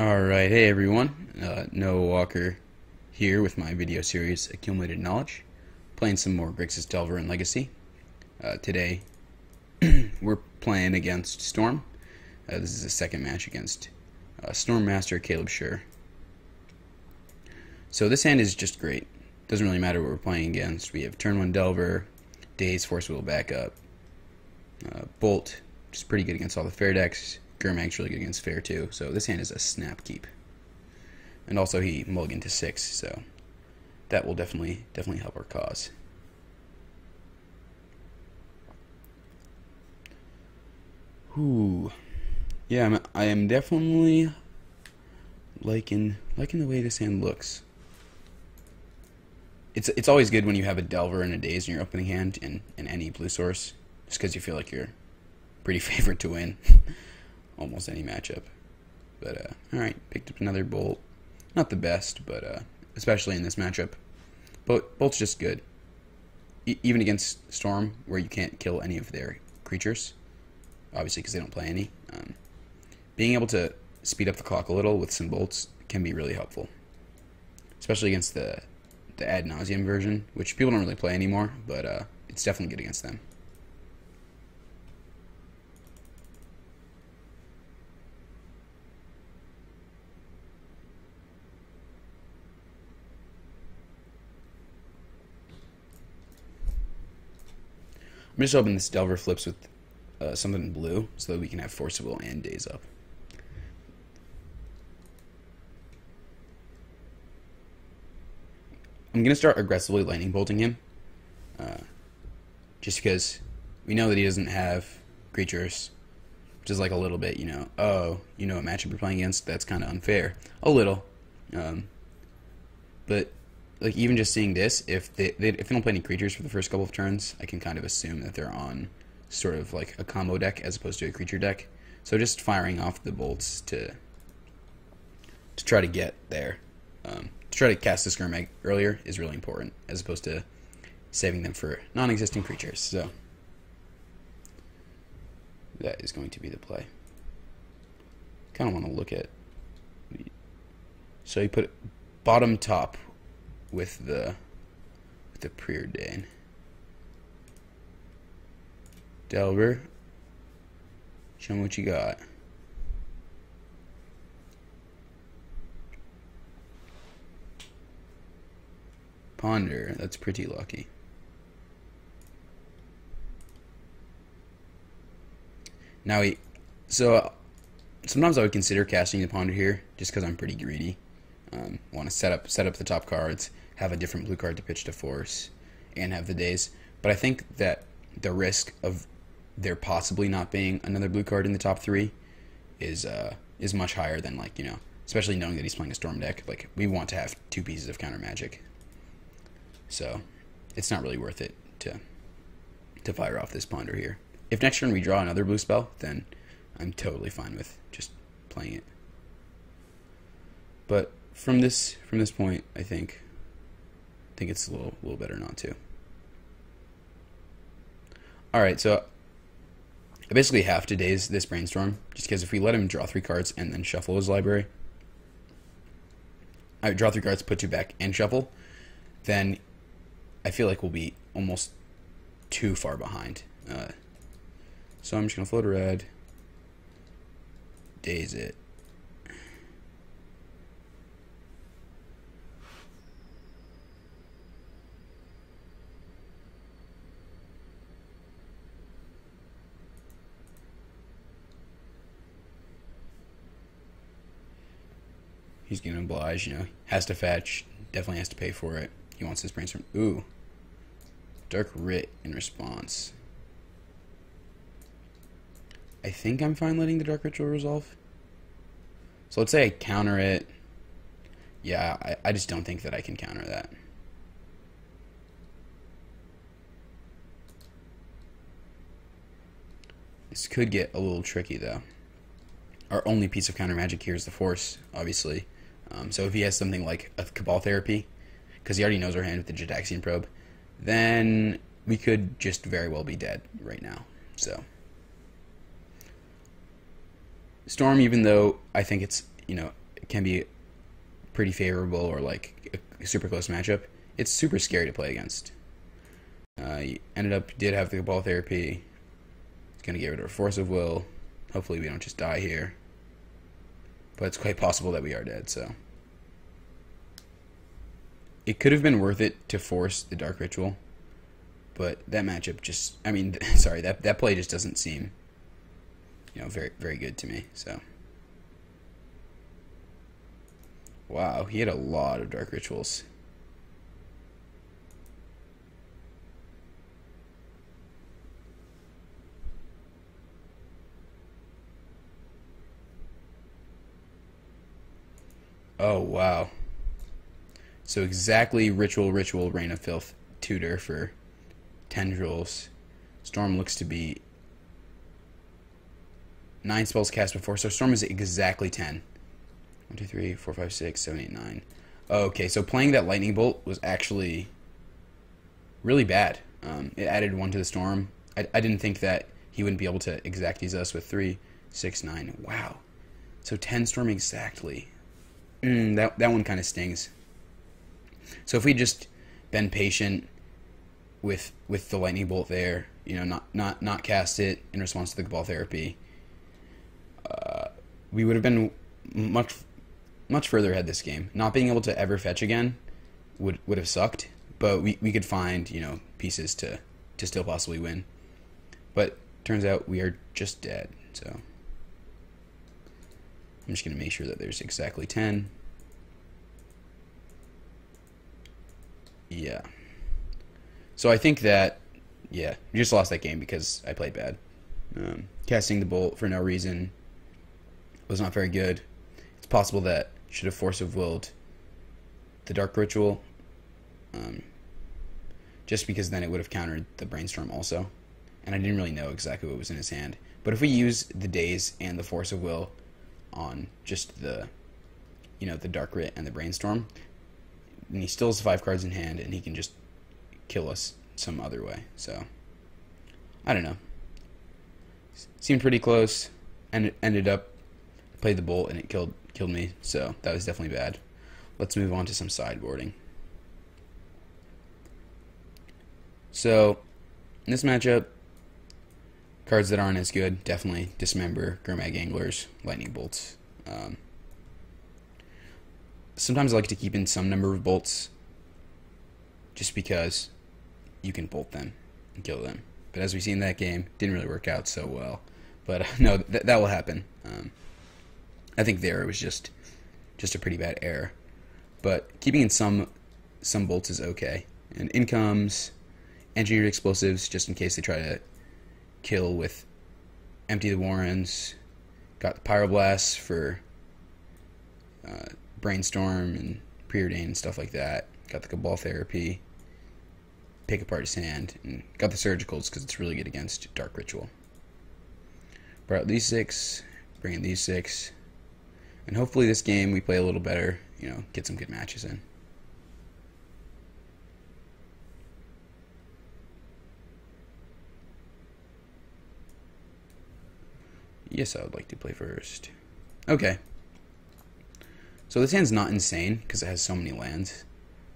Alright, hey everyone, Noah Walker here with my video series Accumulated Knowledge, playing some more Grixis Delver and Legacy. Today, we're playing against Storm. This is the second match against Storm Master Caleb Scherer. So this hand is just great. Doesn't really matter what we're playing against. We have turn 1 Delver, Daze, Force Wheel backup, Bolt, which is pretty good against all the fair decks. Gurmag's really good against fair too, so this hand is a snap keep. And also he mulliganed to 6, so that will definitely help our cause. Ooh, yeah, I am definitely liking the way this hand looks. It's always good when you have a Delver and a Daze in your opening hand in any blue source, just because you feel like you're pretty favored to win almost any matchup. But alright, picked up another Bolt. Not the best, but especially in this matchup. Bolt's just good. Even against Storm, where you can't kill any of their creatures, obviously because they don't play any. Being able to speed up the clock a little with some Bolts can be really helpful. Especially against the ad nauseum version, which people don't really play anymore, but it's definitely good against them. I'm just hoping this Delver flips with something blue so that we can have Force of Will and Daze up. I'm going to start aggressively lightning bolting him, just because we know that he doesn't have creatures, which is like a little bit, oh, you know what matchup you're playing against, that's kind of unfair. A little. But like even just seeing this, if they don't play any creatures for the first couple of turns, I can kind of assume that they're on sort of like a combo deck as opposed to a creature deck. So just firing off the bolts to try to get there, to try to cast this Gurmag earlier is really important, as opposed to saving them for non-existing creatures. So that is going to be the play. Kind of want to look at. So you put bottom top with the preordain. Delver, show me what you got. Ponder, that's pretty lucky. Now sometimes I would consider casting the Ponder here, just because I'm pretty greedy. Want to set up the top cards, have a different blue card to pitch to Force, and have the Daze. But I think that the risk of there possibly not being another blue card in the top 3 is much higher than, like, especially knowing that he's playing a Storm deck. Like, we want to have 2 pieces of counter magic, so it's not really worth it to fire off this Ponder here. If next turn we draw another blue spell, then I'm totally fine with just playing it. But from this point, I think it's a little better not to. All right, so I basically have to Daze this Brainstorm, just because if we let him draw 3 cards and then shuffle his library, I draw 3 cards, put 2 back, and shuffle, then I feel like we'll be almost too far behind. So I'm just gonna float a red, Daze it. He's going to oblige, has to fetch, definitely has to pay for it. He wants his Brainstorm. Ooh. Dark Writ in response. I think I'm fine letting the Dark Ritual resolve. So let's say I counter it. Yeah, I just don't think that I can counter that. This could get a little tricky, though. Our only piece of counter magic here is the Force, obviously. So if he has something like a Cabal Therapy, because he already knows our hand with the Jadaxian Probe, then we could just very well be dead right now. So Storm, even though I think it's, can be pretty favorable or like a super close matchup, it's super scary to play against. He did have the Cabal Therapy. He's going to get rid of our Force of Will. Hopefully we don't just die here. But it's quite possible that we are dead, so. It could have been worth it to force the Dark Ritual. But that matchup just, I mean, sorry, that play just doesn't seem, very, very good to me, so. Wow, he had a lot of Dark Rituals. Oh, wow. So exactly Ritual, Reign of Filth, Tutor for Tendrils. Storm looks to be 9 spells cast before, so Storm is exactly 10. 1, 2, 3, 4, 5, 6, 7, 8, 9. Okay, so playing that Lightning Bolt was actually really bad. It added 1 to the Storm. I didn't think that he wouldn't be able to exacties us with 3, 6, 9. Wow. So 10 Storm exactly. That one kind of stings. So if we just been patient with the Lightning Bolt there, not cast it in response to the Cabal Therapy, we would have been much further ahead this game. Not being able to ever fetch again would have sucked, but we could find pieces to still possibly win. But turns out we are just dead. So I'm just gonna make sure that there's exactly 10. Yeah. So I think that, yeah, we just lost that game because I played bad. Casting the Bolt for no reason was not very good. It's possible that should have Force of Willed the Dark Ritual, just because then it would have countered the Brainstorm also. And I didn't really know exactly what was in his hand. But if we use the Daze and the Force of Will on just the Dark Writ and the Brainstorm, and he still has 5 cards in hand, and he can just kill us some other way. So, I don't know. Seemed pretty close, and it ended up, played the Bolt, and it killed me, so that was definitely bad. Let's move on to some sideboarding. So, in this matchup, cards that aren't as good, definitely Dismember, Gurmag Anglers, Lightning Bolts. Sometimes I like to keep in some number of bolts just because you can bolt them and kill them. But as we see in that game, didn't really work out so well. But no, that will happen. I think there it was just a pretty bad error. But keeping in some bolts is okay. And in comes Engineered Explosives, just in case they try to kill with Empty the Warrens. Got the Pyroblasts for Brainstorm and Preordain and stuff like that. Got the Cabal Therapy, Pick Apart His Hand, and got the Surgicals because it's really good against Dark Ritual. Brought out these 6, bring in these 6, and hopefully this game we play a little better, get some good matches in. Yes, I would like to play first. Okay. So this hand's not insane because it has so many lands,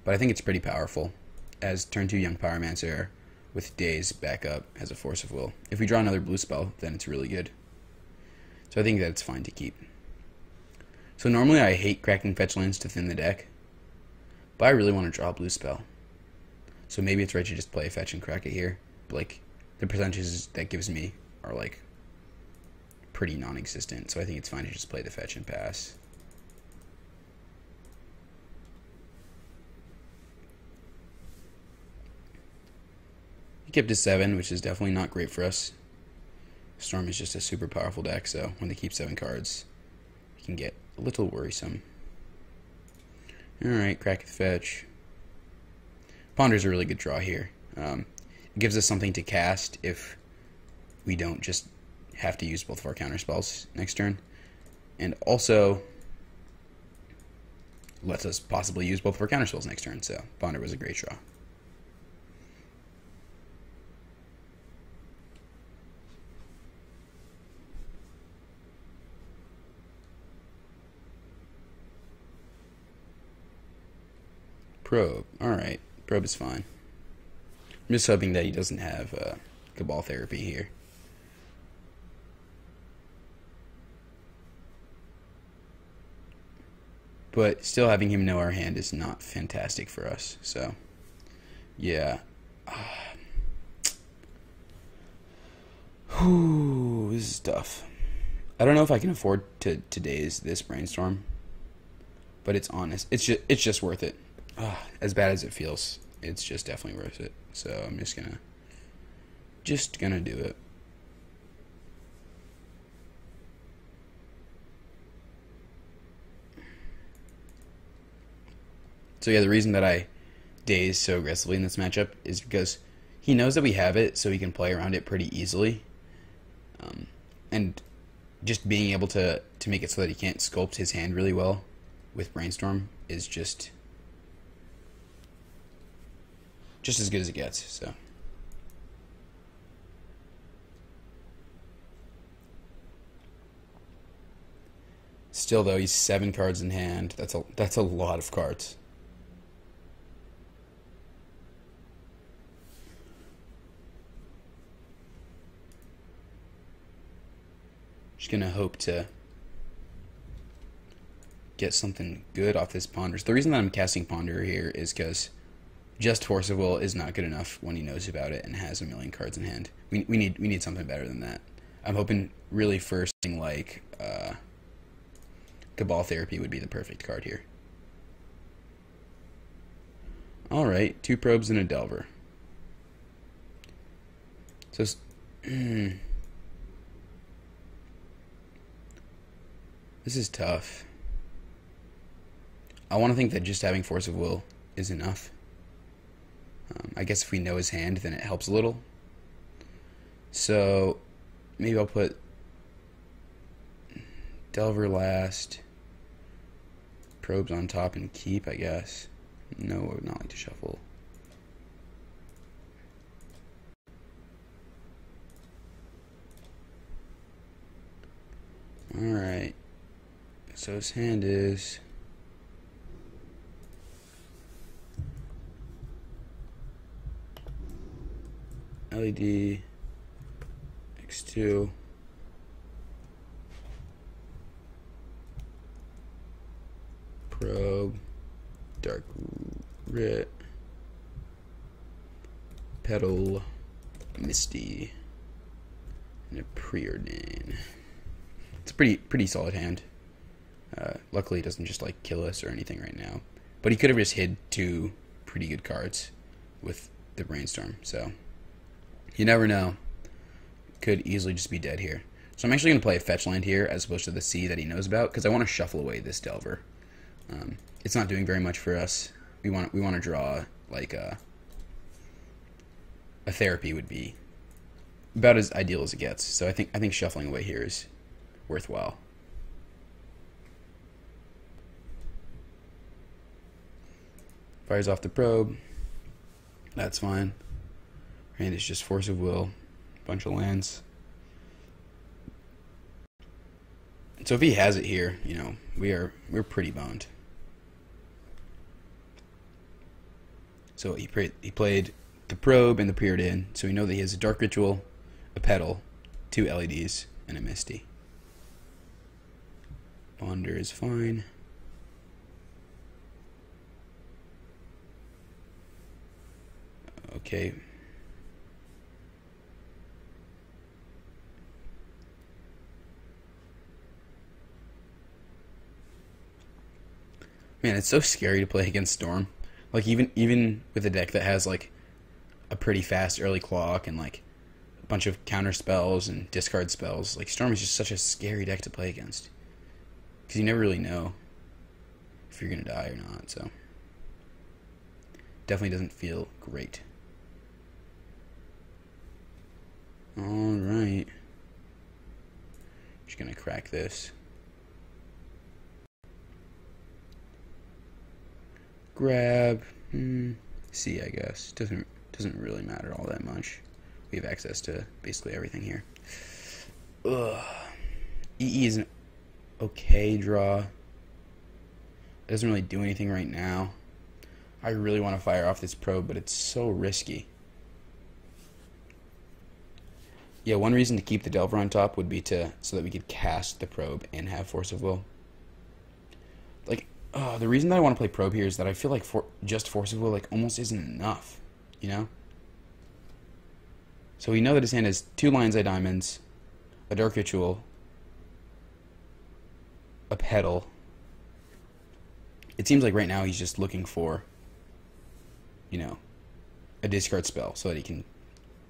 but I think it's pretty powerful. As turn 2 Young Pyromancer with Daze backup has a Force of Will. If we draw another blue spell, then it's really good. So I think that it's fine to keep. So normally I hate cracking fetch lands to thin the deck, but I really want to draw a blue spell. So maybe it's right to just play a fetch and crack it here. But like the percentages that gives me are like pretty non-existent, so I think it's fine to just play the fetch and pass. He kept to 7, which is definitely not great for us. Storm is just a super powerful deck, so when they keep 7 cards, it can get a little worrisome. Alright, crack the fetch. Ponder's a really good draw here. It gives us something to cast if we don't just have to use both of our counter spells next turn. And also lets us possibly use both of our counter spells next turn, so Ponder was a great draw. Probe. Alright. Probe is fine. I'm just hoping that he doesn't have Cabal Therapy here. But still having him know our hand is not fantastic for us. So, yeah. Whew, this is tough. I don't know if I can afford to daze this brainstorm, but it's honest. It's just worth it. As bad as it feels, it's just definitely worth it. So I'm just gonna do it. So yeah, the reason that I daze so aggressively in this matchup is because he knows that we have it, so he can play around it pretty easily. And just being able to make it so that he can't sculpt his hand really well with Brainstorm is just as good as it gets. So still though, he's 7 cards in hand. That's a lot of cards. Just gonna hope to get something good off this Ponder. So the reason that I'm casting Ponder here is because just Force of Will is not good enough when he knows about it and has a million cards in hand. We need something better than that. I'm hoping really first thing like Cabal Therapy would be the perfect card here. Alright, 2 probes and a Delver. So this is tough. I want to think that just having Force of Will is enough. I guess if we know his hand, then it helps a little. So maybe I'll put Delver last, probes on top, and keep, I guess. No, I would not like to shuffle. Alright. So his hand is LED, X2, probe, dark rit, petal, misty, and a preordain. It's a pretty solid hand. Luckily, it doesn't just like kill us or anything right now. But he could have just hid 2 pretty good cards with the Brainstorm. So you never know. Could easily just be dead here. So I'm actually going to play a fetch land here as opposed to the C that he knows about because I want to shuffle away this Delver. It's not doing very much for us. We want to draw like a therapy would be about as ideal as it gets. So I think shuffling away here is worthwhile. Fires off the probe. That's fine. And it's just Force of Will. Bunch of lands. So if he has it here, you know, we're pretty boned. So he played the probe and the preordain. So we know that he has a Dark Ritual, a Petal, 2 LEDs, and a Misty. Ponder is fine. Okay. Man, it's so scary to play against Storm. Like even with a deck that has like a pretty fast early clock and like a bunch of counter spells and discard spells, like Storm is just such a scary deck to play against. Because you never really know if you're gonna die or not, so definitely doesn't feel great. Alright. Just gonna crack this. Grab. C, I guess. Doesn't really matter all that much. We have access to basically everything here. Ugh. EE is an okay draw. It doesn't really do anything right now. I really want to fire off this probe, but it's so risky. Yeah, one reason to keep the Delver on top would be so that we could cast the probe and have Force of Will. Like, the reason that I want to play probe here is that I feel like just Force of Will like almost isn't enough, you know? So we know that his hand has 2 Lion's Eye Diamonds, a Dark Ritual, a Petal. It seems like right now he's just looking for, you know, a discard spell so that he can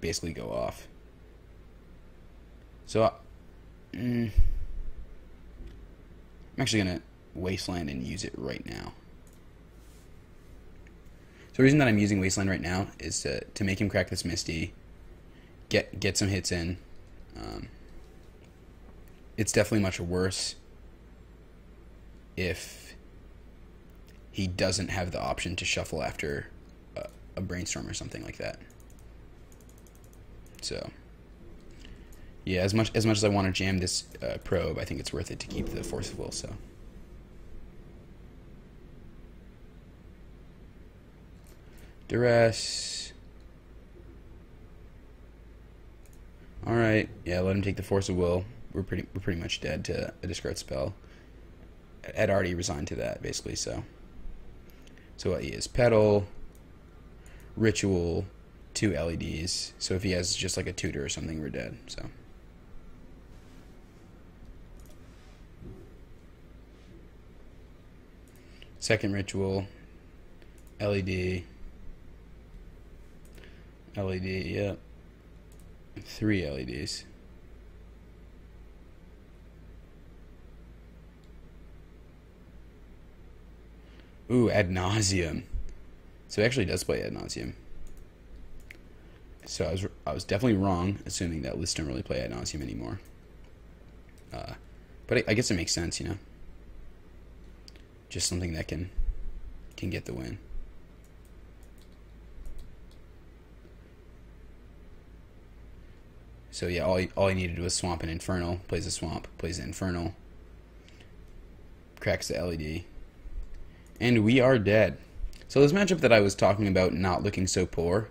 basically go off. So, I'm actually going to Wasteland and use it right now. So the reason that I'm using Wasteland right now is to make him crack this Misty, get some hits in. It's definitely much worse if he doesn't have the option to shuffle after a Brainstorm or something like that. So, yeah, as much as I want to jam this probe, I think it's worth it to keep the Force of Will. So, Duress. All right, yeah, let him take the Force of Will. We're pretty much dead to a discard spell. I'd already resigned to that basically. So what he is: Petal, Ritual, 2 LEDs. So if he has just like a tutor or something, we're dead. So. Second Ritual, LED, yep. 3 LEDs. Ooh, Ad Nauseam. So it actually does play Ad Nauseam. So I was definitely wrong, assuming that lists don't really play Ad Nauseam anymore. But I guess it makes sense, you know. Just something that can get the win. So yeah, all he needed was Swamp and Infernal. Plays a Swamp, plays an Infernal, cracks the LED, and we are dead. So this matchup that I was talking about not looking so poor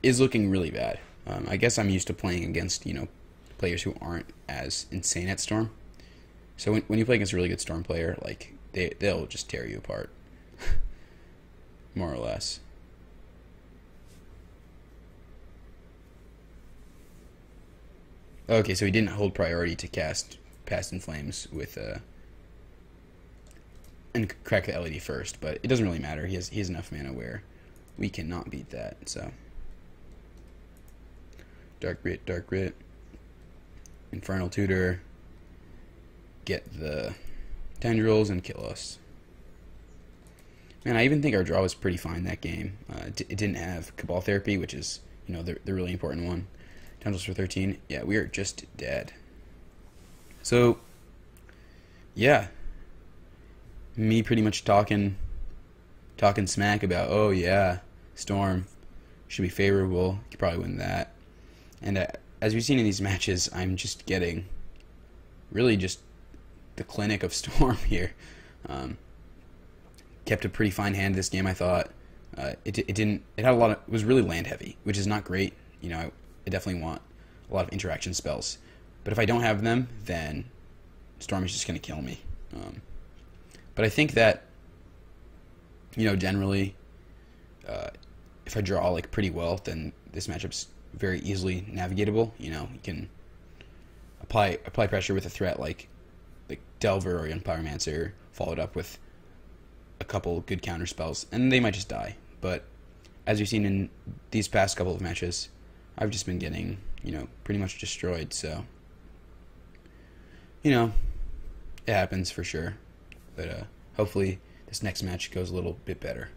is looking really bad. I guess I'm used to playing against, you know, players who aren't as insane at Storm. So when you play against a really good Storm player, like they'll just tear you apart, more or less. Okay, so he didn't hold priority to cast Past in Flames with and crack the LED first, but it doesn't really matter. He has enough mana where we cannot beat that. So Dark Grit, Infernal Tutor, get the Tendrils and kill us. Man, I even think our draw was pretty fine that game. It didn't have Cabal Therapy, which is, you know, the really important one. Tendrils for 13. Yeah, we are just dead. So, yeah. Me pretty much talking smack about, oh yeah, Storm should be favorable. Could probably win that. And as we've seen in these matches, I'm just getting really just the clinic of Storm here. Kept a pretty fine hand this game, I thought. It was really land heavy, which is not great. You know, I definitely want a lot of interaction spells. But if I don't have them, then Storm is just going to kill me. But I think that, you know, generally, if I draw like pretty well, then this matchup's very easily navigatable. You know, you can apply pressure with a threat like Delver or Young Pyromancer, followed up with a couple good counter spells, and they might just die. But as you've seen in these past couple of matches, I've just been getting, you know, pretty much destroyed. So, you know, it happens for sure. But hopefully this next match goes a little bit better.